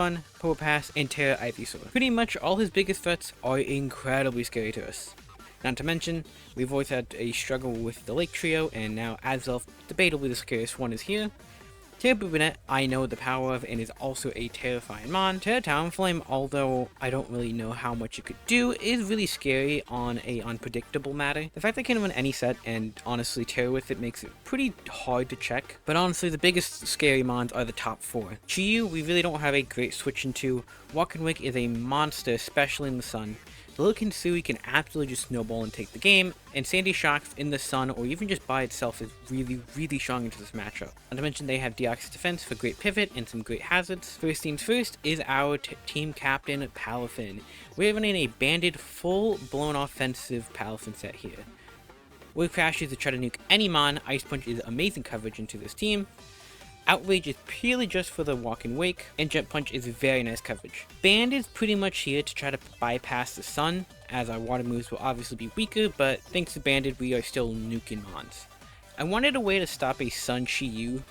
Power Pass, and Terra Ivysaur. Pretty much all his biggest threats are incredibly scary to us. Not to mention, we've always had a struggle with the Lake Trio, and now Azelf, debatably the scariest one, is here. Terra Bubinet, I know the power of, and is also a terrifying mon. Terra Talonflame, although I don't really know how much it could do, is really scary on a unpredictable matter. The fact that it can run any set, and honestly Terra with it, makes it pretty hard to check. But honestly, the biggest scary mons are the top 4. Chiyu, we really don't have a great switch into. Walking Wake is a monster, especially in the sun. The little Kinsui can absolutely just snowball and take the game, and Sandy Shocks in the sun or even just by itself is really strong into this matchup. Not to mention they have Deoxys Defense for great pivot and some great hazards. First things first is our team captain Palafin. We're running a banded full blown offensive Palafin set here. Wave Crash is to try to nuke any mon. Ice Punch is amazing coverage into this team. Outrage is purely just for the Walking Wake, and Jet Punch is very nice coverage. Band is pretty much here to try to bypass the sun, as our water moves will obviously be weaker, but thanks to Banded we are still nuking mons. I wanted a way to stop a Sun Chiyu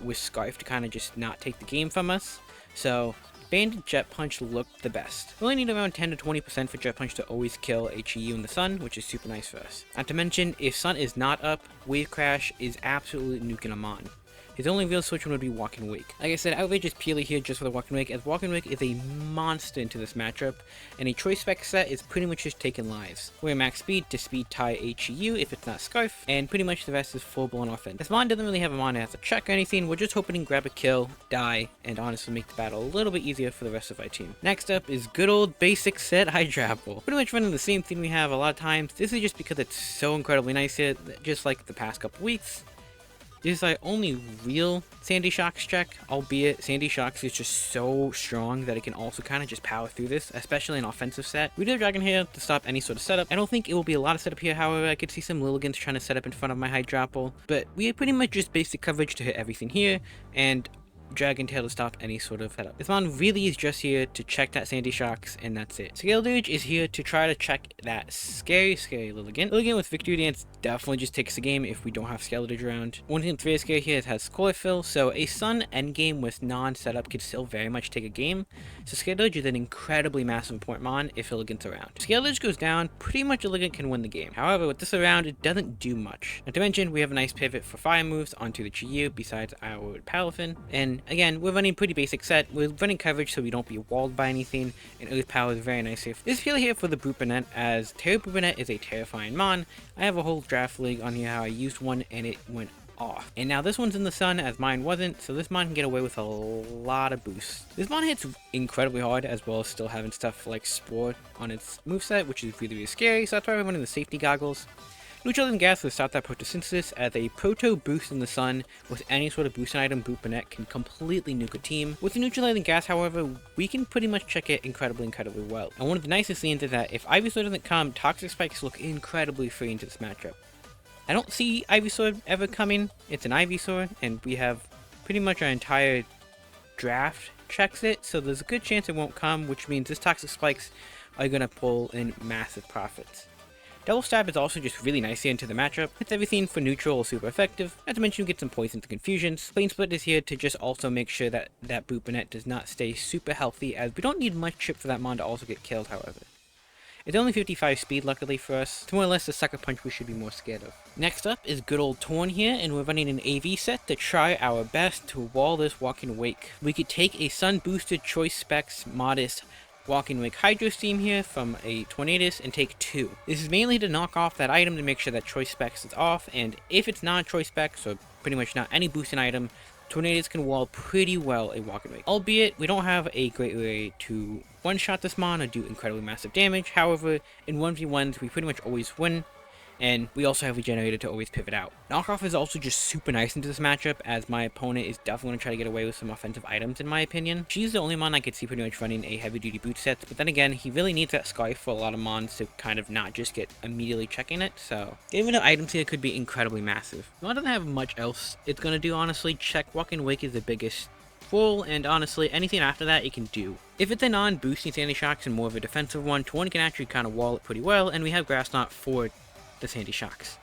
with Scarf to kind of just not take the game from us, so Banded Jet Punch looked the best. We only need around 10 to 20% for Jet Punch to always kill a Chiyu in the sun, which is super nice for us. Not to mention, if sun is not up, Wave Crash is absolutely nuking a mon. His only real switch one would be Walking Wake. Like I said, Outrage is purely here just for the Walking Wake, as Walking Wake is a monster into this matchup, and a Choice Spec set is pretty much just taking lives. We're max speed to speed tie HEU if it's not Scarf, and pretty much the rest is full blown offense. This mon doesn't really have a mon that has to check or anything, we're just hoping to grab a kill, die, and honestly make the battle a little bit easier for the rest of our team. Next up is good old basic set Hydrapple. Pretty much running the same thing we have a lot of times. This is just because it's so incredibly nice here, just like the past couple weeks. This is our only real Sandy Shocks check, albeit Sandy Shocks is just so strong that it can also kind of just power through this, especially an offensive set. We do have Dragon here to stop any sort of setup. I don't think it will be a lot of setup here, however, I could see some Lilligans trying to set up in front of my Hydrapple, but we have pretty much just basic coverage to hit everything here, and Dragon Tail to stop any sort of setup. This mon really is just here to check that Sandy Shocks, and that's it. Scaledirge is here to try to check that scary Lilligan. Lilligan with Victory Dance definitely just takes the game if we don't have Scaledirge around. One thing that's very scary here is it has Chlorophyll, so a Sun endgame with non-setup could still very much take a game. So Scaledirge is an incredibly massive important mon if Lilligan's around. If Scaledirge goes down, pretty much Lilligan can win the game. However, with this around, it doesn't do much. Not to mention, we have a nice pivot for fire moves onto the Chiyu besides our Palafin, and again, we're running pretty basic set. We're running coverage so we don't be walled by anything, and Earth Power is very nice here. This is purely here for the Bubinet, as Terra Bubinet is a terrifying mon. I have a whole draft league on here how I used one and it went off. And now this one's in the sun as mine wasn't, so this mon can get away with a lot of boosts. This mon hits incredibly hard, as well as still having stuff like Spore on its moveset, which is really scary, so that's why we're running the safety goggles. Neutralizing Gas will stop that photosynthesis, as a proto boost in the sun with any sort of boosting item Bubinet can completely nuke a team. With the Neutralizing Gas, however, we can pretty much check it incredibly well. And one of the nicest things is that if Ivysaur doesn't come, Toxic Spikes look incredibly free into this matchup. I don't see Ivysaur ever coming. It's an Ivysaur, and we have pretty much our entire draft checks it, so there's a good chance it won't come, which means this Toxic Spikes are going to pull in massive profits. Double Stab is also just really nice here into the matchup. It's everything for neutral or super effective. Not to mention we get some poison to confusions. Plane Split is here to just also make sure that that Bubinet does not stay super healthy, as we don't need much chip for that mon to also get killed, however. It's only 55 speed luckily for us. It's more or less the Sucker Punch we should be more scared of. Next up is good old Torn here, and we're running an AV set to try our best to wall this Walking Wake. We could take a Sun Boosted Choice Specs Modest Walking Wake Hydro Steam here from a Tornadus and take 2. This is mainly to knock off that item to make sure that Choice Specs is off, and if it's not a Choice Spec, so pretty much not any boosting item, Tornadus can wall pretty well a Walking Wake. Albeit, we don't have a great way to one-shot this mon or do incredibly massive damage. However, in 1v1s, we pretty much always win, and we also have Regenerator to always pivot out. Knockoff is also just super nice into this matchup, as my opponent is definitely going to try to get away with some offensive items in my opinion. She's the only mon I could see pretty much running a heavy duty boot set, but then again, he really needs that Scarf for a lot of mons to kind of not just get immediately checking it, so getting the items here could be incredibly massive. Mon doesn't have much else it's going to do, honestly. Check Walking Wake is the biggest full, and honestly, anything after that it can do. If it's a non-boosting Sandy Shocks and more of a defensive one, Torn can actually kind of wall it pretty well, and we have Grass Knot for the Sandy Shocks.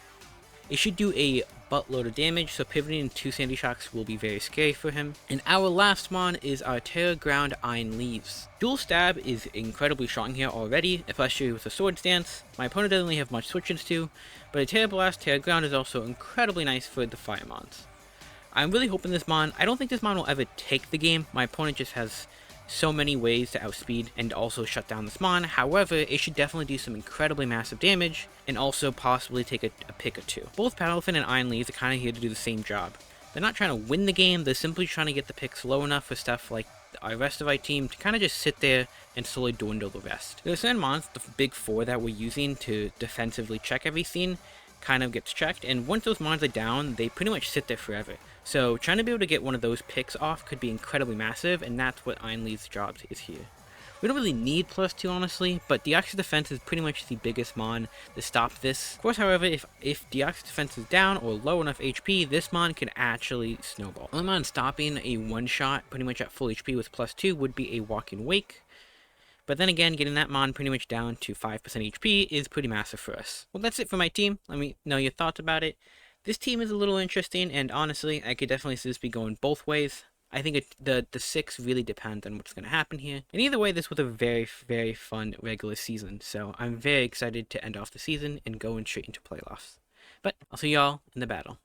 It should do a buttload of damage, so pivoting into Sandy Shocks will be very scary for him. And our last mon is our Terra Ground Iron Leaves. Dual Stab is incredibly strong here already, especially with the Sword Stance. My opponent doesn't really have much switches to, but a Terra Blast, Terra Ground is also incredibly nice for the Fire Mons. I'm really hoping this mon, I don't think this mon will ever take the game. My opponent just has so many ways to outspeed and also shut down this mon. However, it should definitely do some incredibly massive damage and also possibly take a pick or two. Both Paddlefin and Iron Leaves are kind of here to do the same job. They're not trying to win the game, they're simply trying to get the picks low enough for stuff like our rest of our team to kind of just sit there and slowly dwindle the rest. There are certain mons, the big four that we're using to defensively check everything, kind of gets checked, and once those mons are down, they pretty much sit there forever. So trying to be able to get one of those picks off could be incredibly massive, and that's what Iron Leaf's job is here. We don't really need +2 honestly, but Deoxys Defense is pretty much the biggest mon to stop this. Of course, however, if Deoxys Defense is down or low enough HP, this mon can actually snowball. Only mon stopping a one-shot pretty much at full HP with +2 would be a Walking Wake. But then again, getting that mon pretty much down to 5% HP is pretty massive for us. Well, that's it for my team. Let me know your thoughts about it. This team is a little interesting, and honestly, I could definitely see this be going both ways. I think the 6 really depends on what's going to happen here. And either way, this was a very, very fun regular season. So I'm very excited to end off the season and go straight into playoffs. But I'll see y'all in the battle.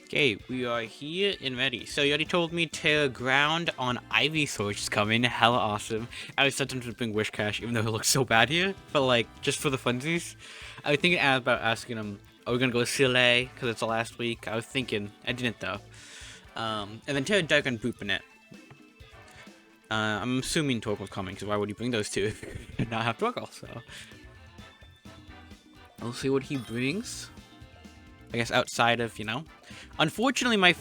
Okay, we are here and ready. So you already told me Terra Ground on Ivysaur is coming. Hella awesome. I was tempted to bring Wish Cash, even though it looks so bad here. But like, just for the funsies. I was thinking about asking him, are we going to go Silay? Because it's the last week. I was thinking. I didn't though. And then Terra Dark and Boopinet. I'm assuming Torkoal's coming, because why would you bring those two if you not have Torkoal? So I'll see what he brings. I guess outside of, you know. Unfortunately, my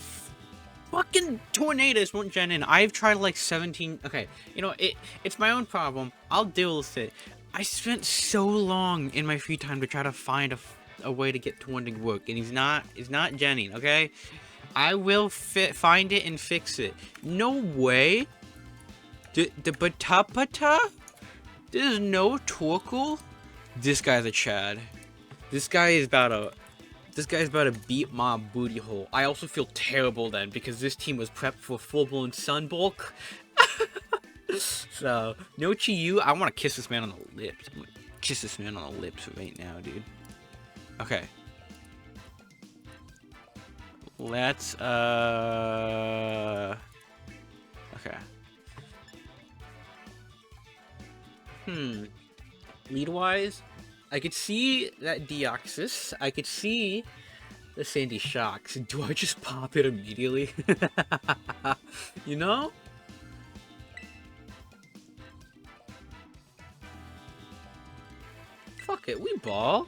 fucking Tornadus won't gen in. I've tried like 17. Okay, you know, it's my own problem. I'll deal with it. I spent so long in my free time to try to find a way to get Torn to work, and he's not genning, okay? I will find it and fix it. No way. The Patapata? There's no Torkoal? This guy's a Chad. This guy is about to beat my booty hole. I also feel terrible then because this team was prepped for full-blown Sunbulk. So, no Chiyu. I want to kiss this man on the lips. I'm gonna kiss this man on the lips right now, dude. Okay. Let's, okay. Lead-wise, I could see that Deoxys. I could see the Sandy Shocks. Do I just pop it immediately? You know? Fuck it, we ball.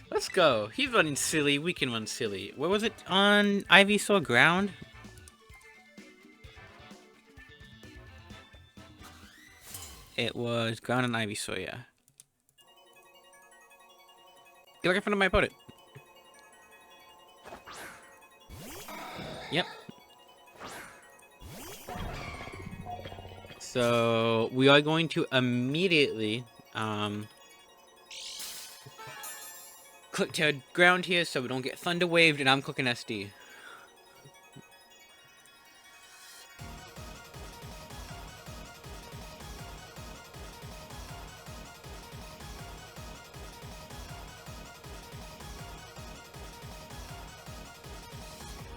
Let's go. He's running silly. We can run silly. Where was it? On Ivysaur ground? It was ground and Ivysaur, yeah. Get right in front of my opponent. Yep. So we are going to immediately click to ground here so we don't get thunder waved, and I'm clicking SD.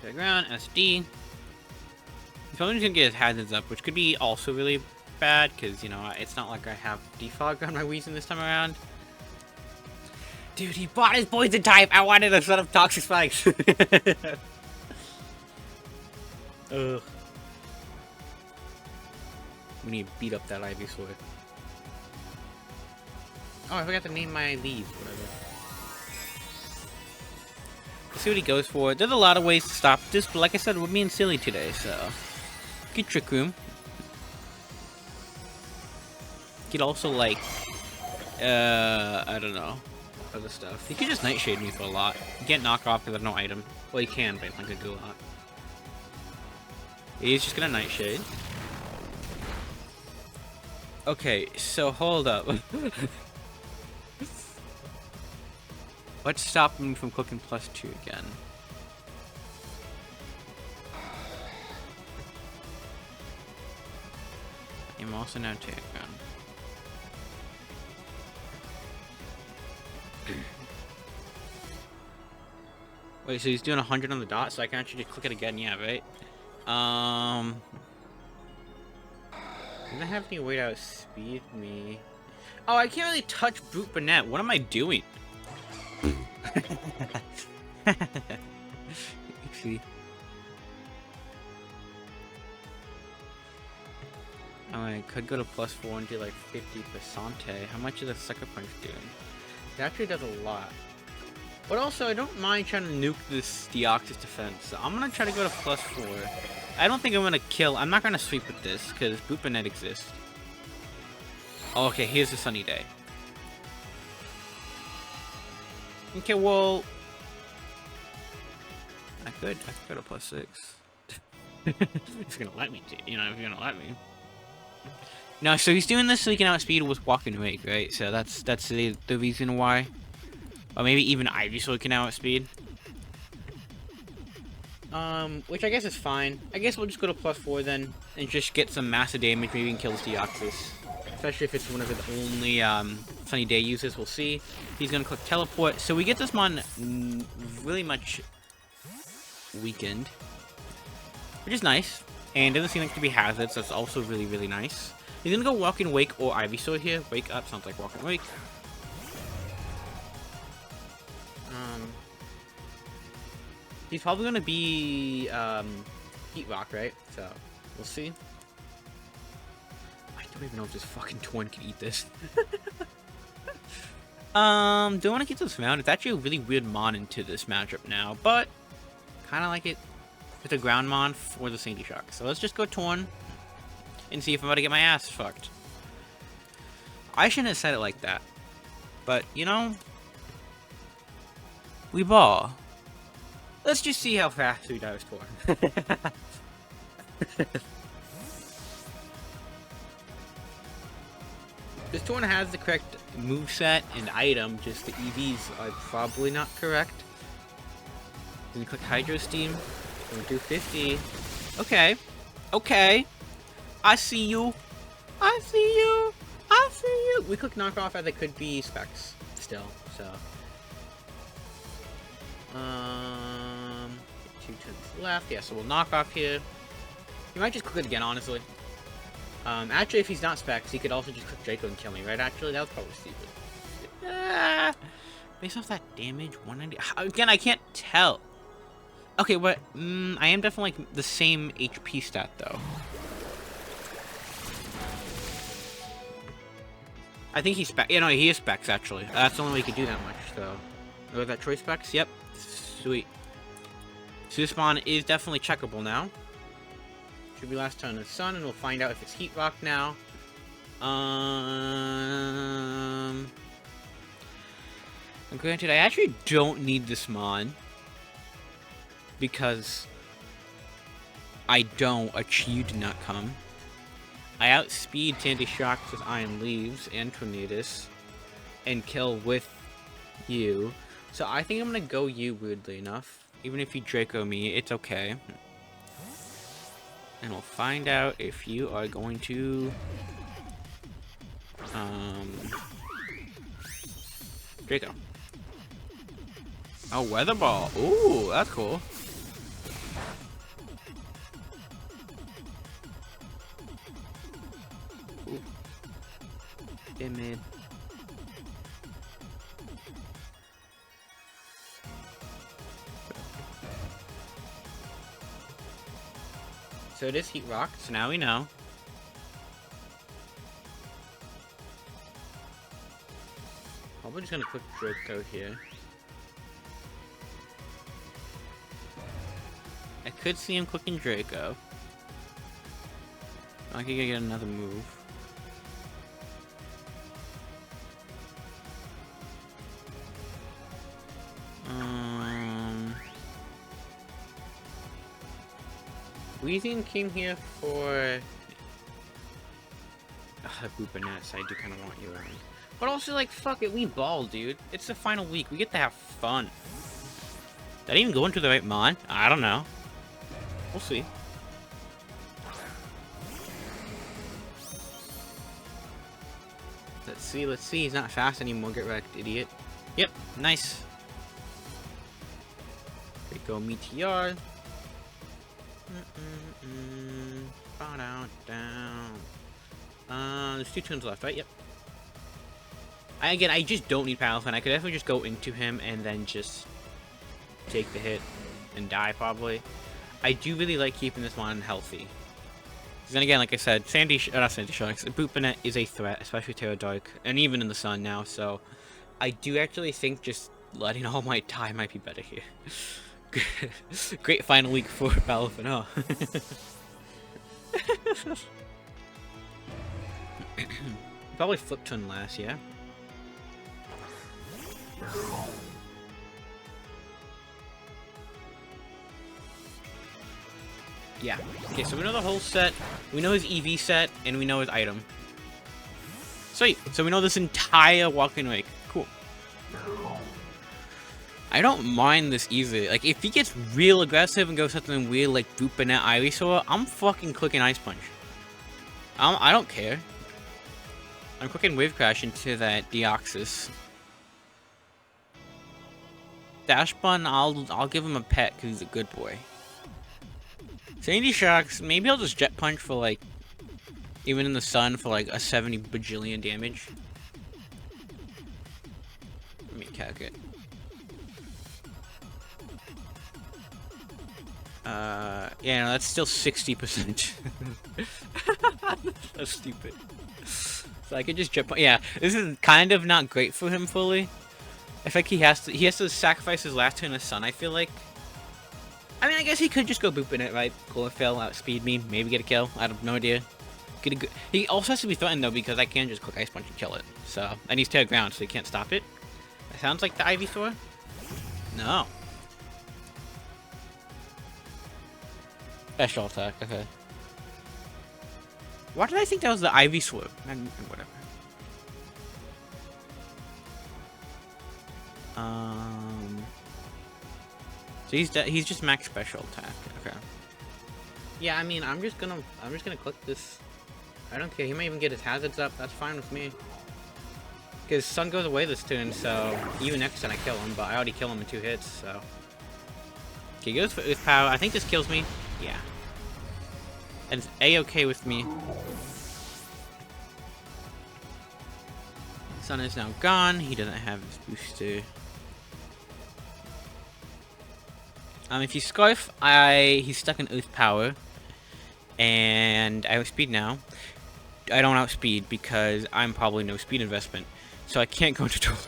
To ground, SD. He's probably gonna get his hazards up, which could be also really bad, because, you know, it's not like I have defog on my Weezing this time around. Dude, he bought his poison type! I wanted a set of toxic spikes! Ugh. We need to beat up that Ivysaur. Oh, I forgot to name my leads, whatever. Let's see what he goes for. There's a lot of ways to stop this, but like I said, we're being silly today, so... Good Trick Room. You could also, like... I don't know. Other stuff. You could just Nightshade me for a lot. You can't knock off because I have no item. Well, you can, but it's not gonna do a lot. He's just gonna Nightshade. Okay, so hold up. What's stopping me from clicking +2 again? I'm also now taken. Wait, so he's doing 100 on the dot, so I can actually just click it again, yeah, right? Does it have any way to outspeed me? Oh, I can't really touch Brute Bonnet. What am I doing? Oopsie. Oh, I could go to +4 and do like 50%. How much is a Sucker Punch doing? It actually does a lot. But also, I don't mind trying to nuke this Deoxys defense. So I'm gonna try to go to +4. I don't think I'm gonna kill. I'm not gonna sweep with this because Brute Bonnet exists. Oh, okay, here's a sunny day. Okay, well, I could go to +6. It's gonna let me, you know, if you're gonna let me. No, so he's doing this so he can outspeed with Walk and Wake, right? So that's the reason why. Or maybe even Ivysaur can outspeed. Which I guess is fine. I guess we'll just go to +4 then, and just get some massive damage, maybe and kill this Deoxys. Especially if it's one of the only, Sunny Day uses, we'll see. He's gonna click Teleport, so we get this mon really much weakened. Which is nice, and doesn't seem like to be hazards, so that's also really, really nice. He's gonna go Walk and Wake or Ivysaur here. Wake Up sounds like Walk and Wake. He's probably gonna be Heat Rock, right? So we'll see. I don't even know if this fucking Torn can eat this. Do I want to keep this mount? It's actually a really weird mon into this matchup now, but kind of like it with a ground mon for the Sandy Shock. So let's just go Torn and see if I'm about to get my ass fucked. I shouldn't have said it like that, but you know, we ball. Let's just see how fast we dive Torn. This Torn has the correct moveset and item, just the EVs are probably not correct. Then click Hydro Steam. 250. Okay. Okay. I see you. I see you. I see you. We click Knockoff as it could be Specs still, so. 2 turns left. Yeah, so we'll knock off here. You might just click it again, honestly. Actually, if he's not Specs, he could also just click Draco and kill me, right? Actually, that was probably stupid. Based off that damage, 190. Again, I can't tell. Okay, but I am definitely like the same HP stat though. I think he's Specs. You know, he is Specs actually. That's the only way he could do that much. So, was that choice Specs? Yep. Sweet. So this spawn is definitely checkable now. Should be last turn of the sun, and we'll find out if it's Heat Rock now. Granted, I actually don't need this mon because I don't. You did not come. I outspeed Sandy Shocks with Iron Leaves and Tornadus and kill with you. So I think I'm gonna go you, weirdly enough. Even if you Draco me, it's okay. And we'll find out if you are going to Draco. Oh, Weather Ball. Ooh, that's cool. Ooh. Timid. So it is Heat Rock, so now we know. Probably just gonna click Draco here. I could see him clicking Draco. I could get another move. Weezing came here for Boopaness. I do kind of want you around. But also, like, fuck it, we ball, dude. It's the final week. We get to have fun. Did I even go into the right mon? I don't know. We'll see. Let's see, let's see. He's not fast anymore. Get wrecked, idiot. Yep, nice. There we go, Meteor. There's 2 tunes left, right? Yep. Again, I just don't need Palafin. I could definitely just go into him and then just take the hit and die, probably. I do really like keeping this one healthy. Then again, like I said, not Sandy Sharks, Boopinette is a threat, especially Terra Dark, and even in the sun now, so I do actually think just letting All Might die might be better here. Great final week for Palafin, huh? Probably Flip Turn last, yeah? Yeah. Okay, so we know the whole set, we know his EV set, and we know his item. Sweet. So we know this entire walking wake. Cool. I don't mind this easily. Like, if he gets real aggressive and goes something weird like Boopinette Ivysaur, I'm fucking clicking Ice Punch. I don't care. I'm clicking Wave Crash into that Deoxys. Dash Bun, I'll give him a pet because he's a good boy. Sandy Shocks, maybe I'll just Jet Punch for like, even in the sun for like a 70 bajillion damage. Let me calculate. Yeah, no, that's still 60%. That's stupid. So I could just Jet Punch. Yeah, this is kind of not great for him fully. I think he has to sacrifice his last turn in the sun, I feel like. I mean, I guess he could just go booping it, right? Chlorophyll, outspeed me, maybe get a kill. I have no idea. He also has to be threatened, though, because I can't just click Ice Punch and kill it. So, and he's Terra Ground, so he can't stop it. That sounds like the Ivysaur? No. Special attack, okay. Why did I think that was the Ivysaur? Whatever. So he's just max special attack. Okay. Yeah, I mean, I'm just gonna click this. I don't care. He might even get his hazards up. That's fine with me. Because Sun goes away this turn, so even next turn I kill him, but I already kill him in 2 hits. So okay, he goes for Earth Power. I think this kills me. Yeah. And it's A-okay with me. Sun is now gone. He doesn't have his booster. If you Scarf, he's stuck in Earth Power, and I have speed now. I don't outspeed because I'm probably no speed investment, so I can't go into Torn.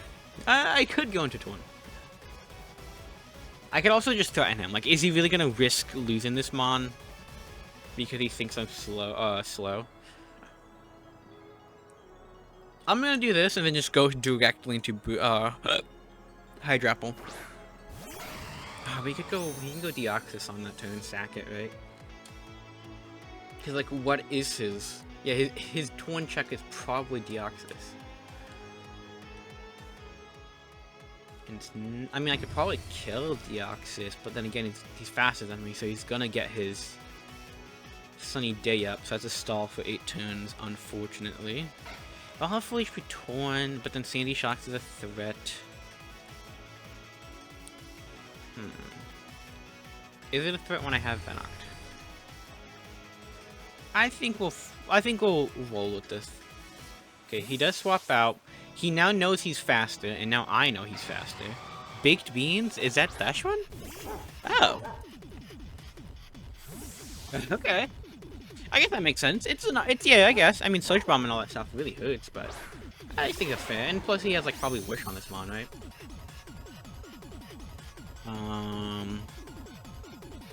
I could go into Torn. I could also just threaten him. Like, is he really gonna risk losing this Mon because he thinks I'm slow? I'm gonna do this and then just go directly into Hydrapple. We can go Deoxys on that turn, sack it, right? Because, like, what is his? Yeah, his Torn check is probably Deoxys. And I mean, I could probably kill Deoxys, but then again, he's faster than me, so he's gonna get his Sunny Day up, so that's a stall for 8 turns, unfortunately. I'll have full HP Torn, but then Sandy Shocks is a threat. Is it a threat when I have Venoct? I think we'll roll with this. Okay, he does swap out. He now knows he's faster, and now I know he's faster. Baked Beans? Is that Dash Run? Oh. Okay. I guess that makes sense. Yeah, I guess. I mean, Surge Bomb and all that stuff really hurts, but I think that's fair. And plus, he has like probably Wish on this Mon, right?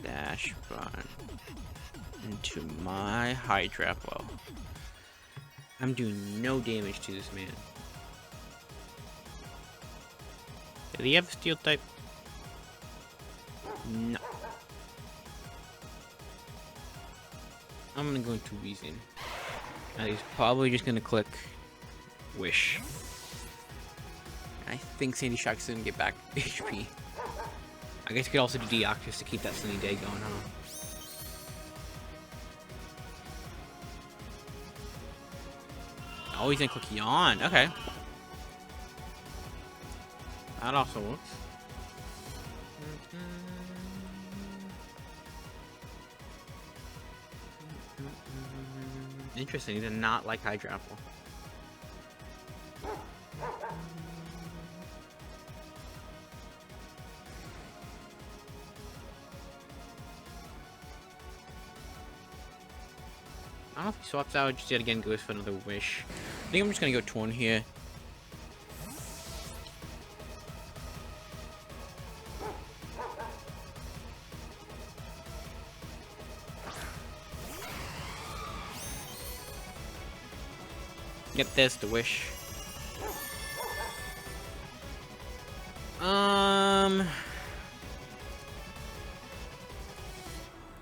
Dash Run into my Hydrapple. I'm doing no damage to this man. Did he have Steel type? No. I'm gonna go into Weezing. He's probably just gonna click Wish. I think Sandy Shock's gonna get back HP. I guess you could also do Deoxys to keep that sunny day going, huh? Oh, he's gonna click Yawn. Okay. That also works. Interesting, he did not like Hydro Apple. I don't know if he swaps out, just yet again goes for another Wish. I think I'm just gonna go Torn here. Yep, there's the Wish.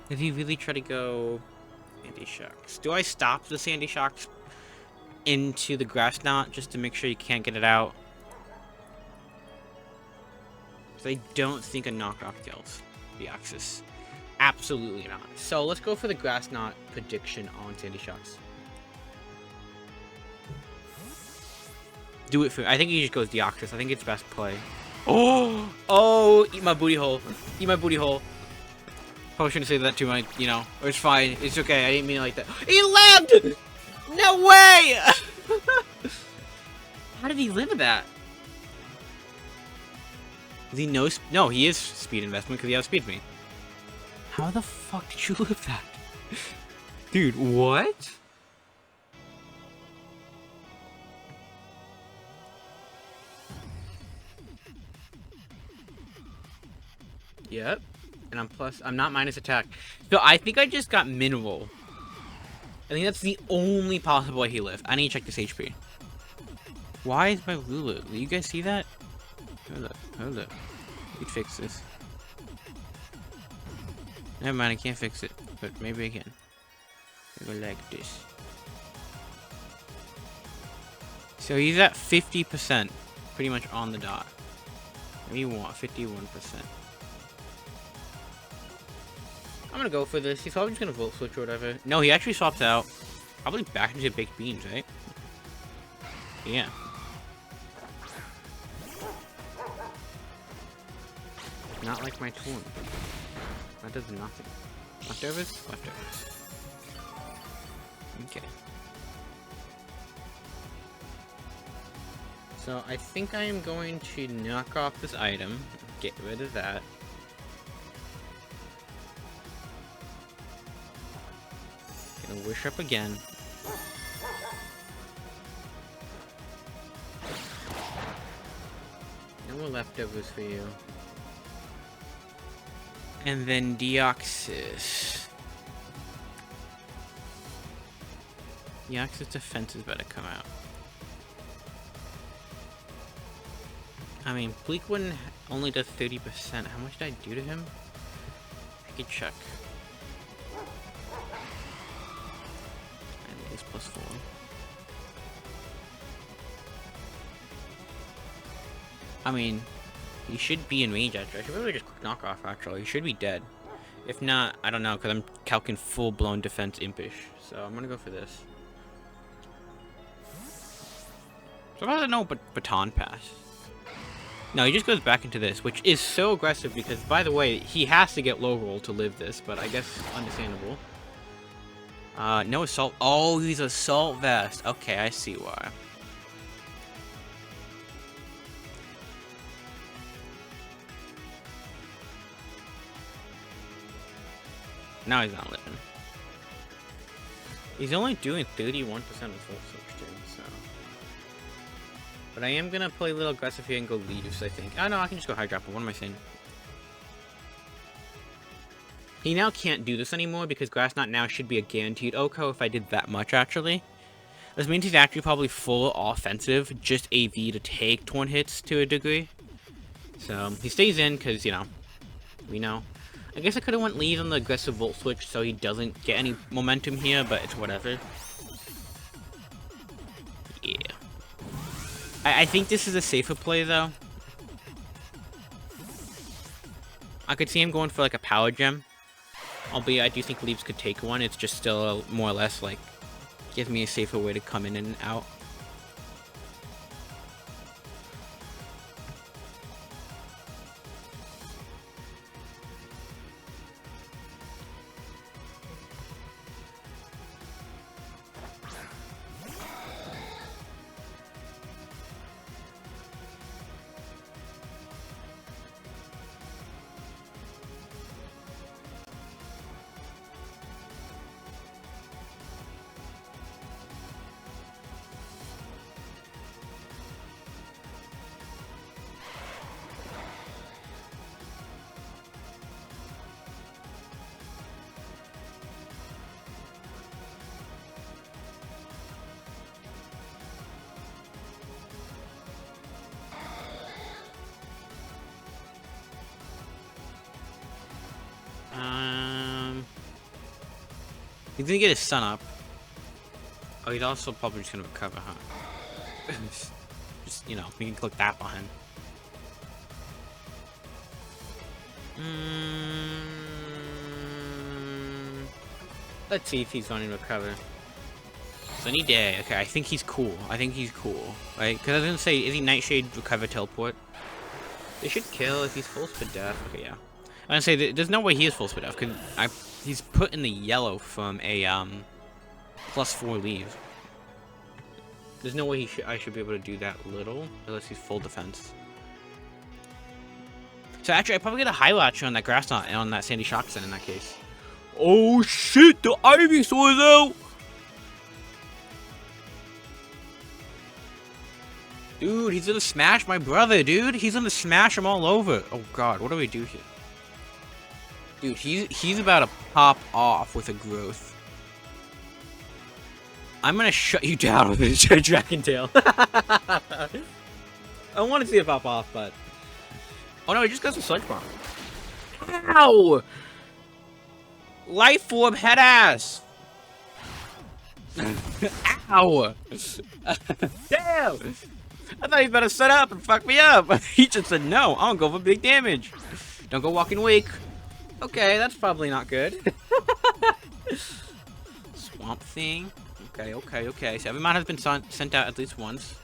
Did he really try to go Sandy Shocks? Do I stop the Sandy Shocks into the Grass Knot just to make sure you can't get it out? So I don't think a knockoff kills the Axis. Absolutely not. So let's go for the Grass Knot prediction on Sandy Shocks. Do it for. I think he just goes Deoxys. I think it's best play. Oh! Oh! Eat my booty hole. Eat my booty hole. Probably shouldn't say that to my, you know. It's fine. It's okay. I didn't mean it like that. He lived! No way! How did he live with that? Is he no, he is speed investment because he has speed me. How the fuck did you live that? Dude, what? Yep. And I'm not minus attack. So I think I just got mineral. I think that's the only possible way he lived. I need to check this HP. Why is my Lulu? Do you guys see that? Hold up. We can fix this. Never mind, I can't fix it. But maybe I can. Go like this. So he's at 50%. Pretty much on the dot. Maybe you want 51%. I'm gonna go for this. He's probably just gonna Volt Switch or whatever. No, he actually swaps out. Probably back into Baked Beans, right? Yeah. Not like my Torn. That does nothing. Leftovers? Leftovers. Okay. So I think I am going to knock off this item. Get rid of that. Gonna Wish up again. No more leftovers for you. And then Deoxys. Deoxys defense is better come out. I mean, Bleak One only does 30%. How much did I do to him? I could check. And he's +4. I mean, he should be in range actually. I should probably just quick knock off actually. He should be dead. If not, I don't know, because I'm calcing full-blown defense impish. So I'm gonna go for this. So I don't know, but Baton Pass. No, he just goes back into this, which is so aggressive because, by the way, he has to get low roll to live this, but I guess understandable. No assault. Oh, he's assault vest. Okay, I see why. Now he's not living. He's only doing 31% of full switch too, so. But I am gonna play a little aggressive here and go Leaves, I think. Oh no, I can just go Hydro Apple. What am I saying? He now can't do this anymore because Grass Knot now should be a guaranteed OHKO if I did that much actually. This means he's actually probably full offensive, just AV to take torn hits to a degree. So he stays in because, you know, we know. I guess I could have went lead on the aggressive Volt Switch so he doesn't get any momentum here, but it's whatever. Yeah. I think this is a safer play, though. I could see him going for, like, a power gem. Albeit, I do think Leaves could take one. It's just still more or less, like, gives me a safer way to come in and out. He's gonna get his sun up. Oh, he's also probably just gonna recover, huh? Just, you know, we can click that behind. Let's see if he's going to recover. Sunny Day. Okay, I think he's cool. I think he's cool. Right? Because I was gonna say, is he Nightshade recover teleport? They should kill if he's full speed death. Okay, yeah. I'm gonna say, there's no way he is full speed death, because he's put in the yellow from a, +4 leave. There's no way I should be able to do that little, unless he's full defense. So actually, I probably get a high latch on that grass knot and on that sandy shock then in that case. Oh shit, the Ivysaur is out! Dude, he's gonna smash my brother, dude. He's gonna smash him all over. Oh god, what do we do here? Dude, he's about to pop off with a growth. I'm gonna shut you down with a dragon tail. I want to see it pop off, but... Oh no, he just got some Sludge Bomb. Ow! Life Orb head ass! Ow! Damn! I thought he was about to set up and fuck me up. He just said, no, I don't go for big damage. Don't go Walking Wake. Okay, that's probably not good. Swamp Thing. Okay, okay, okay. So every mod has been sent out at least once.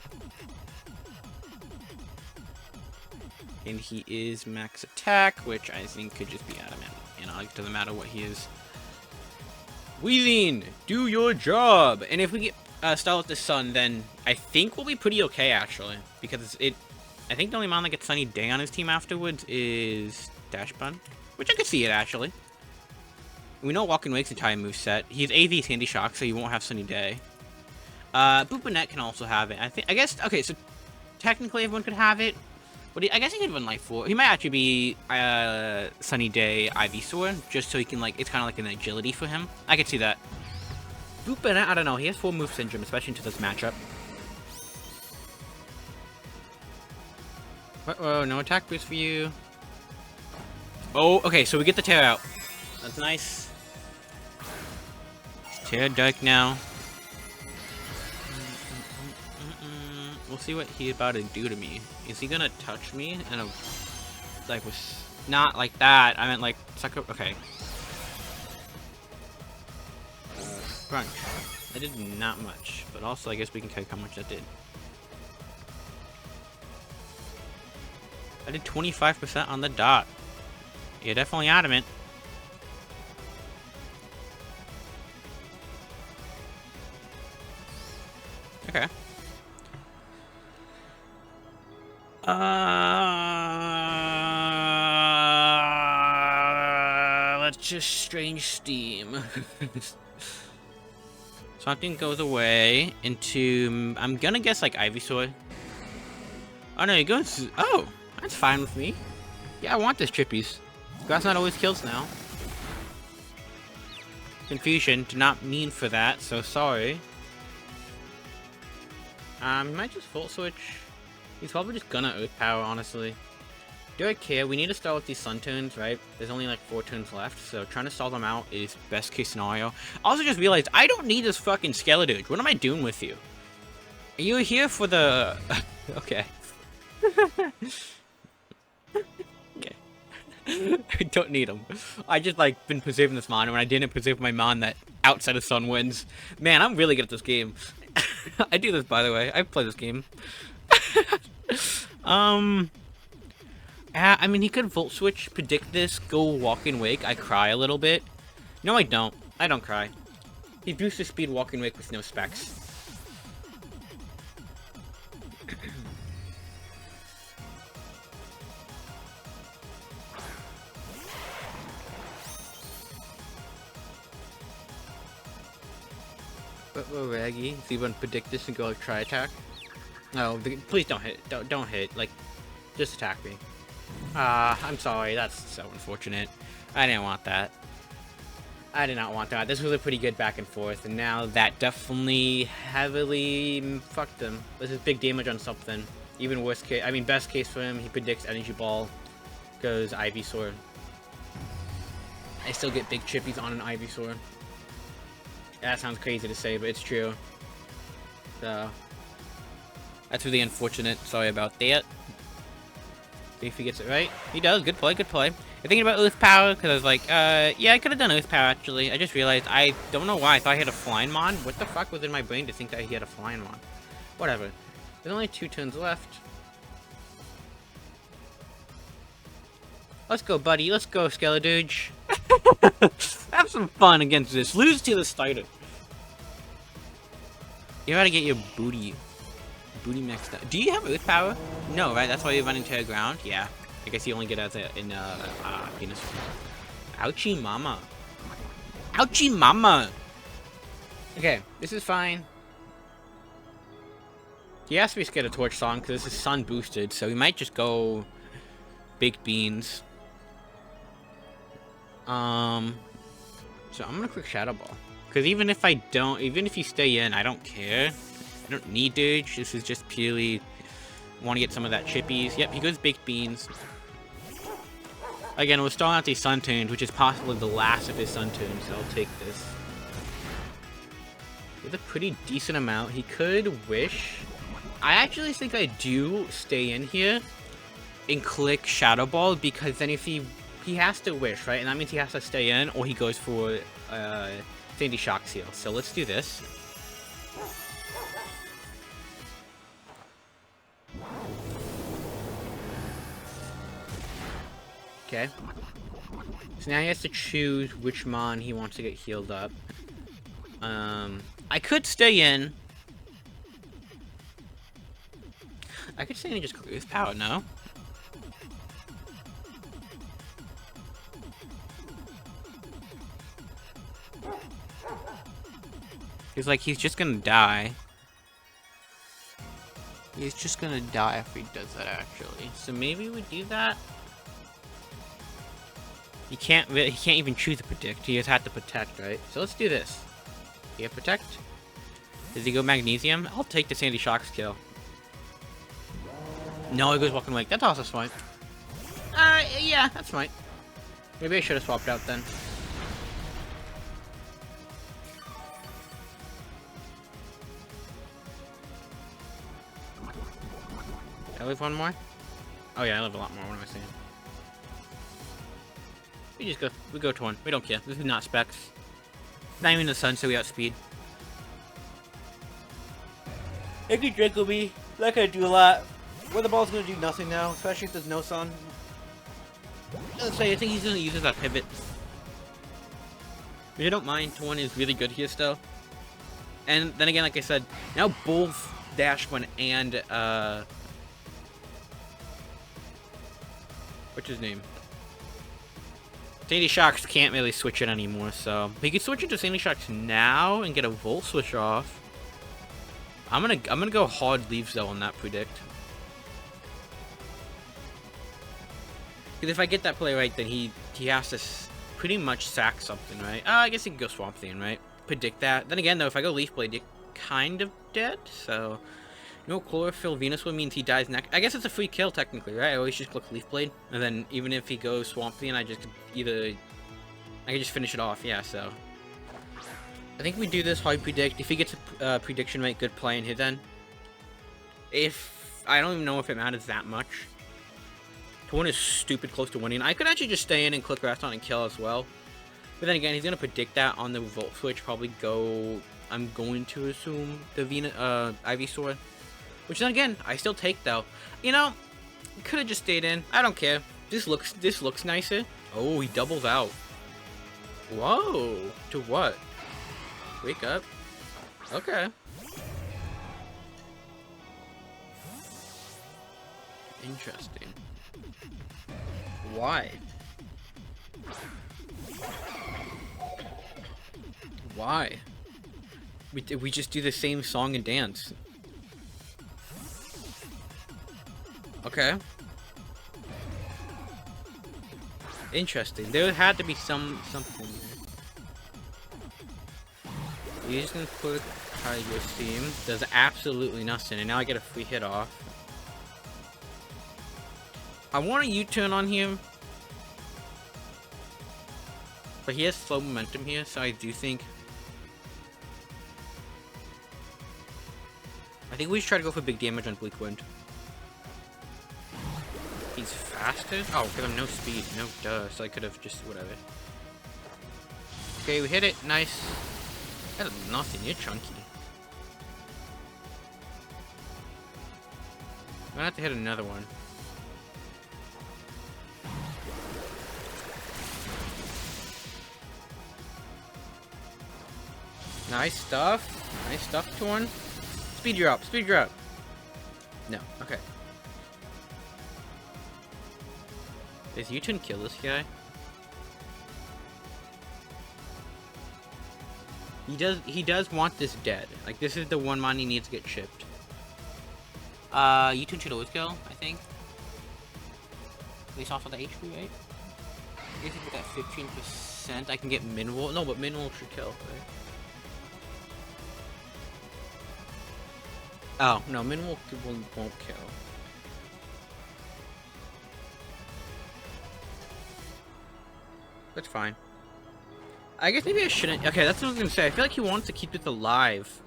And he is max attack, which I think could just be adamant. You know, it doesn't matter what he is. Weezing, do your job. And if we get start with the sun, then I think we'll be pretty okay actually, because I think the only mon that gets Sunny Day on his team afterwards is Dash Bun, which I could see it actually. We know Walking Wake's entire moveset. He's AV Sandy Shock, so he won't have Sunny Day. Boopanet can also have it. I guess, okay, so technically everyone could have it. But I guess he could run Life Orb. He might actually be Sunny Day Ivysaur, just so he can, like, it's kind of like an agility for him. I could see that. Boopanet, I don't know, he has full move syndrome, especially into this matchup. Uh-oh, no attack boost for you. Oh, okay, so we get the Tear out. That's nice. It's Tear Dark now. We'll see what he's about to do to me. Is he gonna touch me? And like, not like that. I meant like, suck up. Okay. Crunch. I did not much, but also I guess we can calculate how much that did. I did 25% on the dot. You're definitely adamant. Okay. Let's just Strange Steam. Something goes away into, I'm gonna guess like Ivysaur. Oh no, he goes, oh, that's fine with me. Yeah, I want this Chippies. Grass not always kills now. Confusion, did not mean for that, so sorry. He might just Volt Switch. He's probably just gonna Earth Power, honestly. Do I care? We need to start with these Sun Turns, right? There's only like 4 turns left, so trying to stall them out is best case scenario. I also just realized I don't need this fucking Skeletorge. What am I doing with you? Are you here for the... okay. Okay. I don't need them. I just, like, been preserving this mon, and when I didn't preserve my mon, that outside of sun wins. Man, I'm really good at this game. I do this, by the way. I play this game. I mean, he could Volt Switch, predict this, go Walking Wake. I cry a little bit. No, I don't. I don't cry. He boosts his speed Walking Wake with no specs. But we're Raggy. So you want to predict this and go like try attack? No, please don't hit. Don't hit. Like, just attack me. I'm sorry. That's so unfortunate. I didn't want that. I did not want that. This was a pretty good back and forth, and now that definitely heavily fucked him. This is big damage on something. Even worst case, I mean best case for him, he predicts Energy Ball, goes Ivysaur. I still get big chippies on an Ivysaur. That sounds crazy to say, but it's true. So that's really unfortunate. Sorry about that. See if he gets it right. He does. Good play. Good play. I'm thinking about Earth Power because I was like, yeah, I could have done Earth Power actually. I just realized I don't know why I thought I had a Flying Mon. What the fuck was in my brain to think that he had a Flying Mon? Whatever. There's only 2 turns left. Let's go, buddy. Let's go, Skeleduge. Have some fun against this. Lose to the starter. You gotta get your booty maxed out. Do you have Earth Power? No, right? That's why you run into the ground? Yeah. I guess you only get it as in penis. Ouchie mama. Ouchie mama! Okay, this is fine. He has to be scared of Torch Song because this is sun boosted, so we might just go Baked Beans. So I'm gonna quick Shadow Ball. Because even if you stay in, I don't care. I don't need Dirge. This is just purely want to get some of that chippies. Yep, he goes Baked Beans. Again, we're starting out these Sun Tunes, which is possibly the last of his Sun Tunes, so I'll take this. With a pretty decent amount, he could Wish. I actually think I do stay in here and click Shadow Ball, because then if he has to Wish, right? And that means he has to stay in, or he goes for Sandy Shock Seal. So let's do this. Okay. So now he has to choose which Mon he wants to get healed up. I could stay in. I could stay in and just Earth Power, no? He's like, he's just gonna die. He's just gonna die if he does that, actually. So maybe we do that? He can't even choose to predict. He just had to protect, right? So let's do this. He have protect? Does he go Magnesium? I'll take the Sandy Shock skill. No, he goes Walking Wake. That's also smart. Yeah, that's smart. Maybe I should have swapped out then. I live one more? Oh yeah, I live a lot more. What am I saying? We go to one. We don't care. This is not specs. Not even the sun, so we outspeed. It could Draco me. Not gonna do a lot. Where the ball's gonna do nothing now, especially if there's no sun. Let's say I think he's gonna use that pivot. But I don't mind. One is really good here still. And then again, like I said, now both Dash One and what's his name? Sandy Shocks can't really switch it anymore, so he can switch it to Sandy Shocks now and get a Volt Switch off. I'm gonna go hard Leaves though on that predict. Because if I get that play right, then he has to pretty much sack something, right? I guess he can go Swamp Thing, right? Predict that. Then again, though, if I go Leaf Blade, you're kind of dead, so... No Chlorophyll Venusaur means he dies next. I guess it's a free kill, technically, right? I always just click Leaf Blade, and then even if he goes Swamp Thing, I can just finish it off, yeah, so... I think we do this hard predict. If he gets a prediction rate, good play in his end. If I don't even know if it matters that much. Torn is stupid close to winning. I could actually just stay in and click rest on and kill as well. But then again, he's gonna predict that on the Volt Switch. Probably go. I'm going to assume the Ivysaur, which then again I still take though. You know, could have just stayed in. I don't care. This looks nicer. Oh, he doubles out. Whoa! To what? Wake up. Okay. Interesting. Why? Why? We just do the same song and dance. Okay. Interesting. There had to be something there. You're just gonna put your steam. Does absolutely nothing, and now I get a free hit off. I want a U-turn on him, but he has slow momentum here, so I do think. I think we should try to go for big damage on Bleak Wind. He's faster? Oh, because I'm no speed. No duh, so I could have just whatever. Okay, we hit it. Nice. That is nothing. You're chunky. I'm gonna have to hit another one. Nice stuff. Nice stuff, Torn. Speed you up. Speed you up. No. Okay. Does U-turn kill this guy? He does want this dead. Like, this is the one mon he needs to get chipped. U-turn should always kill, I think. Based off of the HP, right? I guess with that 15%, I can get Minimal. No, but Minimal should kill, right? Oh, no, Minimal won't kill. That's fine. I guess maybe I shouldn't. Okay, that's what I was gonna say. I feel like he wants to keep this alive.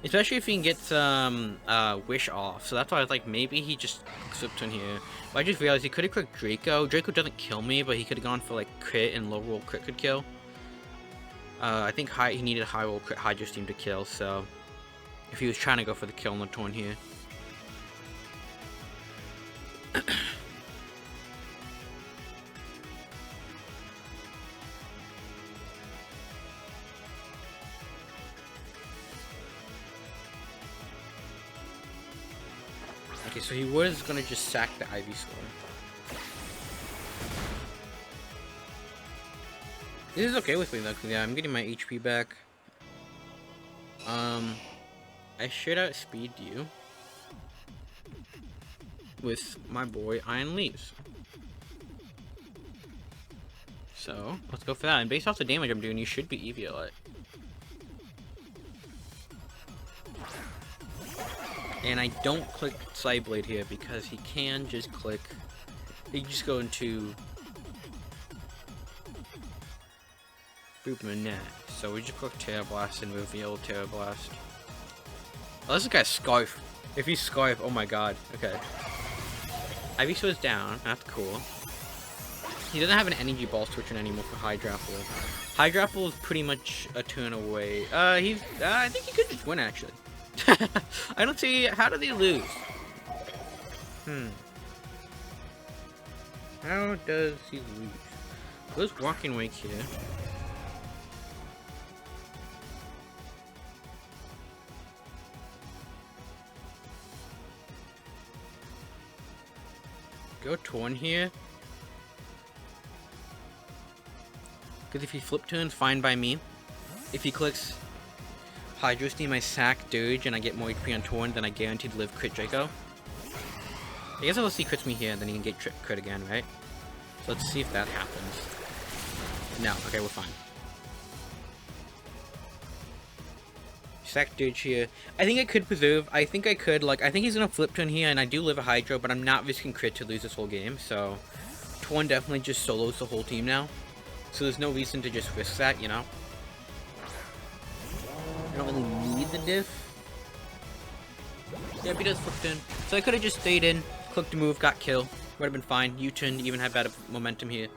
Especially if he can get some Wish off. So that's why I was like, maybe he just slipped in here. But I just realized he could have clicked Draco. Draco doesn't kill me, but he could have gone for like crit, and low roll crit could kill. I think he needed high roll crit Hydro Steam to kill, so if he was trying to go for the kill on the Torn here. Okay, so he was gonna just sack the Ivysaur. This is okay with me though, cause yeah, I'm getting my HP back. I should outspeed you with my boy Iron Leaves. So let's go for that. And based off the damage I'm doing, you should be EV. And I don't click Side Blade here because he can just click. He can just go into Boop Manette. So we just click Terra Blast and reveal Terra Blast. Oh, this guy's Scarf. If he's Scarf, oh my god. Okay. Ivysaur is down. That's cool. He doesn't have an Energy Ball switching anymore for Hydrapple. Hydrapple is pretty much a turn away. I think he could just win actually. I don't see. How do they lose? How does he lose? Let's Walking Wake here. Go Torn here. Because if he flip turns, fine by me. If he clicks Hydro Steam, I sack Dirge and I get more HP on Torn, then I guaranteed to live crit Draco. I guess I'll see crits me here, and then he can get crit again, right? So let's see if that happens. No, okay, we're fine. Sack Dirge here. I think I could preserve. I think I could, like, I think he's gonna flip turn here, and I do live a Hydro, but I'm not risking crit to lose this whole game, so Torn definitely just solos the whole team now. So there's no reason to just risk that, you know? I don't really need the diff. Yep, he does flipped in. So I could have just stayed in, clicked the move, got kill. Would have been fine. U-turn, even had better momentum here.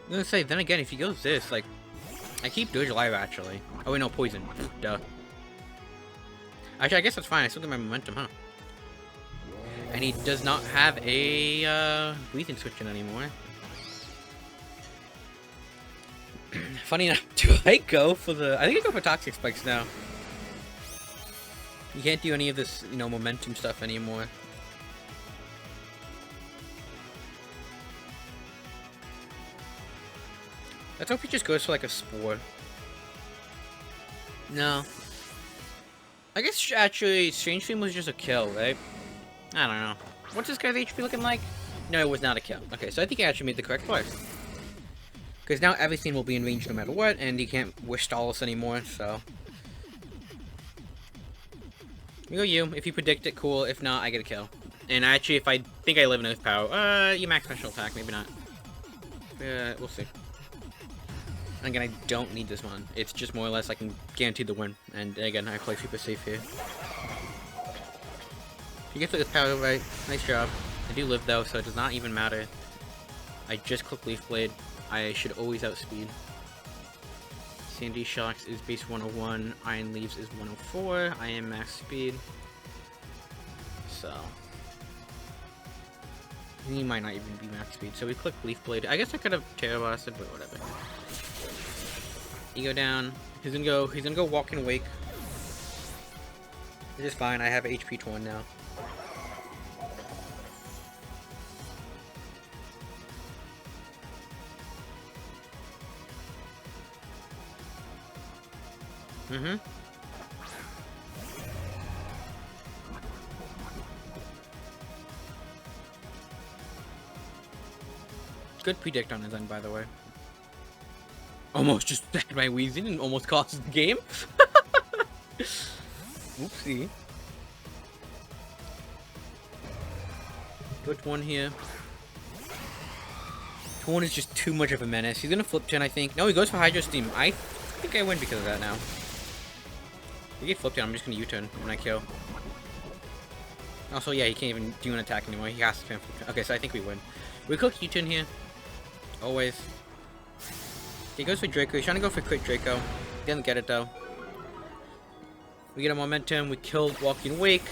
I'm gonna say, then again, if he goes this, like, I keep Doge alive, actually. Oh, wait, no, poison. Duh. Actually, I guess that's fine. I still get my momentum, huh? And he does not have a, breathing switch in anymore. Funny enough, do I go for the... I think I go for Toxic Spikes now. You can't do any of this, you know, momentum stuff anymore. Let's hope he just goes for, like, a Spore. No. I guess, actually, Strange Fiend was just a kill, right? I don't know. What's this guy's HP looking like? No, it was not a kill. Okay, so I think I actually made the correct play. Because now everything will be in range no matter what, and he can't wish stall us anymore, so... We go you. If you predict it, cool. If not, I get a kill. And actually, if I think I live in Earth Power, you max special attack, maybe not. We'll see. Again, I don't need this one. It's just more or less I can guarantee the win. And again, I play super safe here. You get the power right. Nice job. I do live though, so it does not even matter. I just click Leaf Blade. I should always outspeed. Sandy Shocks is base 101. Iron Leaves is 104. I am max speed. So. He might not even be max speed. So we click Leaf Blade. I guess I could have Terror Blasted, but whatever. You go down. He's gonna go Walk and Wake. This is fine. I have HP torn now. Mm-hmm. Good predict on his end, by the way. Almost just had my Weezing and almost cost the game. Oopsie. Good one here. Torn is just too much of a menace. He's gonna flip 10, I think. No, he goes for Hydro Steam. I think I win because of that now. We get flipped down, I'm just gonna U-turn when I kill. Also, yeah, he can't even do an attack anymore. He has to flip. Okay, so I think we win. We click U-turn here. Always. He goes for Draco. He's trying to go for crit Draco. He doesn't get it though. We get a momentum. We killed Walking Wake.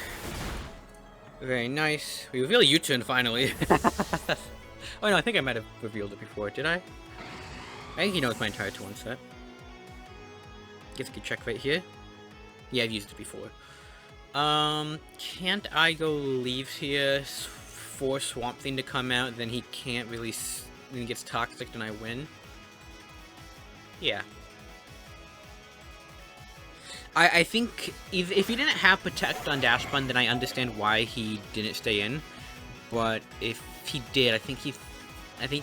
Very nice. We reveal U-turn finally. Oh no, I think I might have revealed it before. Did I? I think he knows my entire turn set. Guess I could check right here. Yeah, I've used it before. Can't I go Leaves here? Force Swamp Thing to come out, then he can't really... Then he gets Toxic, and I win? Yeah. I think if he didn't have Protect on Dash Button, then I understand why he didn't stay in. But if he did, I think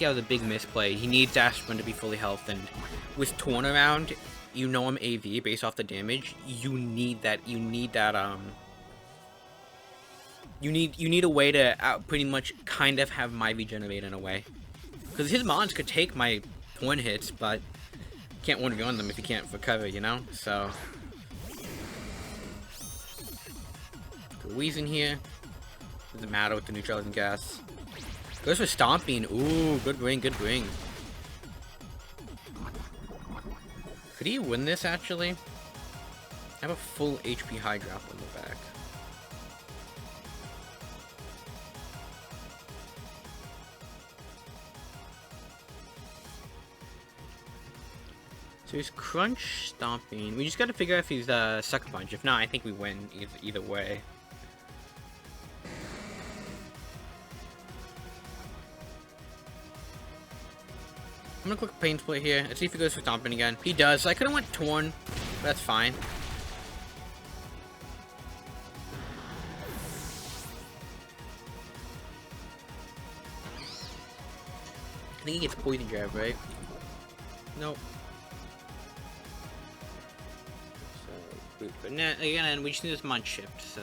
that was a big misplay. He needs Dash Button to be fully health, and with Torn around, you know I'm AV based off the damage. You need that. You need a way to pretty much kind of have my regenerate in a way, because his mons could take my Torn hits, but can't 1v1 them if you can't recover, you know. So Weezing here doesn't matter with the neutralizing gas. Goes for Stomping. Ooh, good ring, good ring. Could he win this, actually? I have a full HP high drop on the back. So he's Crunch, Stomping. We just gotta figure out if he's Sucker Punch. If not, I think we win either way. I'm gonna click Pain Split here. Let's see if he goes for Stomping again. He does. So I could've went Torn, but that's fine. I think he gets Poison Jab, right? Nope. So, but again, we just need this Mod Shift, so...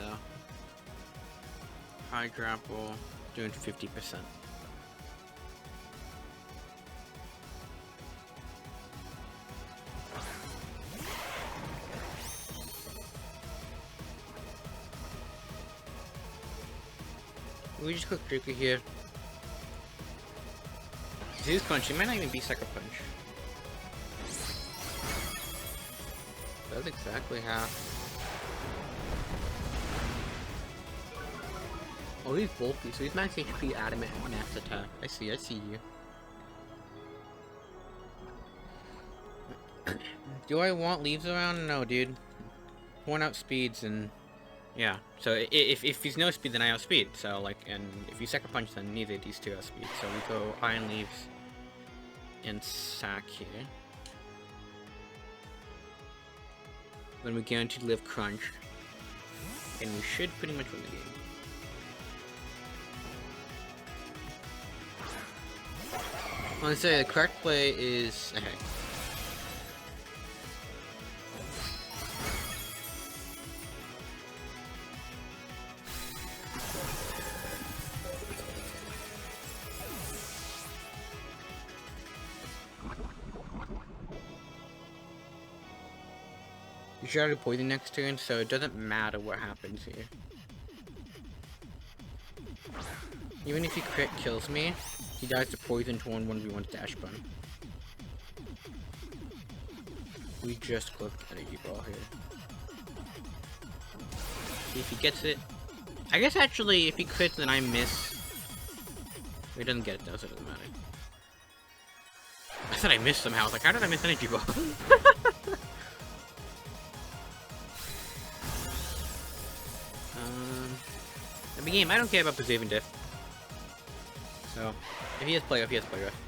High Grapple, doing 50%. We just click Draco here. His punch, it might not even be Sucker Punch. That's exactly half. Oh, he's bulky, so he's max HP adamant and max attack. I see you. Do I want leaves around? No, dude. Worn out speeds and... yeah. So if he's no speed, then I outspeed. So, like, and if you Sucker Punch, then neither of these two outspeed. So we go Iron Leaves and Sack here. Then we guaranteed live Crunch. And we should pretty much win the game. I want to say the correct play is... okay. You should already poison next turn, so it doesn't matter what happens here. Even if he crit kills me, he dies to poison to 1v1 dash bun. We just click Energy Ball here. See if he gets it. I guess actually, if he crits, then I miss. He doesn't get it though, so it doesn't matter. I said I missed somehow. I was like, how did I miss Energy Ball? The game, I don't care about preserving diff. So, if he has play rough, he has play rough.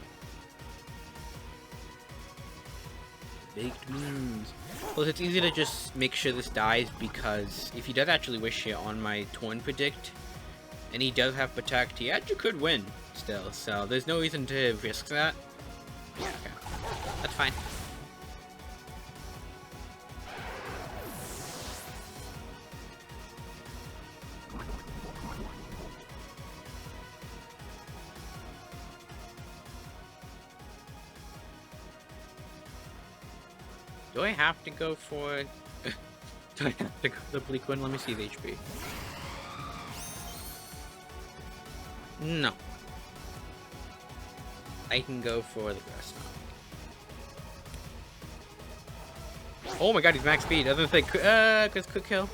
Baked beans. Plus, it's easy to just make sure this dies because if he does actually wish here on my Torn Predict, and he does have Protect, he actually could win still. So, there's no reason to risk that. Yeah, okay. That's fine. Do I have to go for... do I have to go for the bleak one? Let me see the HP. No. I can go for the grass now. Oh my god, he's max speed. I was gonna say, cause quick kill.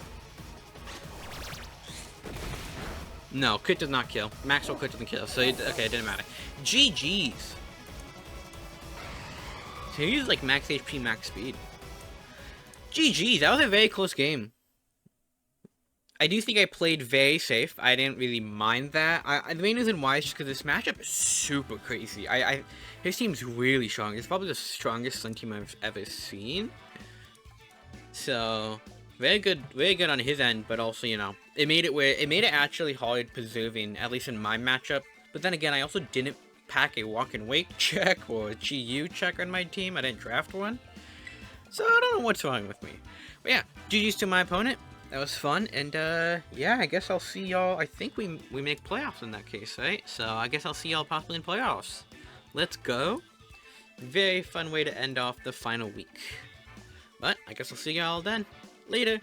No, crit does not kill. Maxwell crit doesn't kill, so okay, it didn't matter. GG's. So he's like max HP, max speed. GG, that was a very close game. I do think I played very safe. I didn't really mind that. The main reason why is just because this matchup is super crazy. His team's really strong. It's probably the strongest Sun team I've ever seen. So, very good on his end, but also, you know, it made it actually hard preserving, at least in my matchup. But then again, I also didn't pack a walk and wake check or a GU check on my team. I didn't draft one. So I don't know what's wrong with me. But yeah, GG's to my opponent. That was fun, and yeah, I guess I'll see y'all. I think we make playoffs in that case, right? So I guess I'll see y'all possibly in playoffs. Let's go. Very fun way to end off the final week. But I guess I'll see y'all then. Later.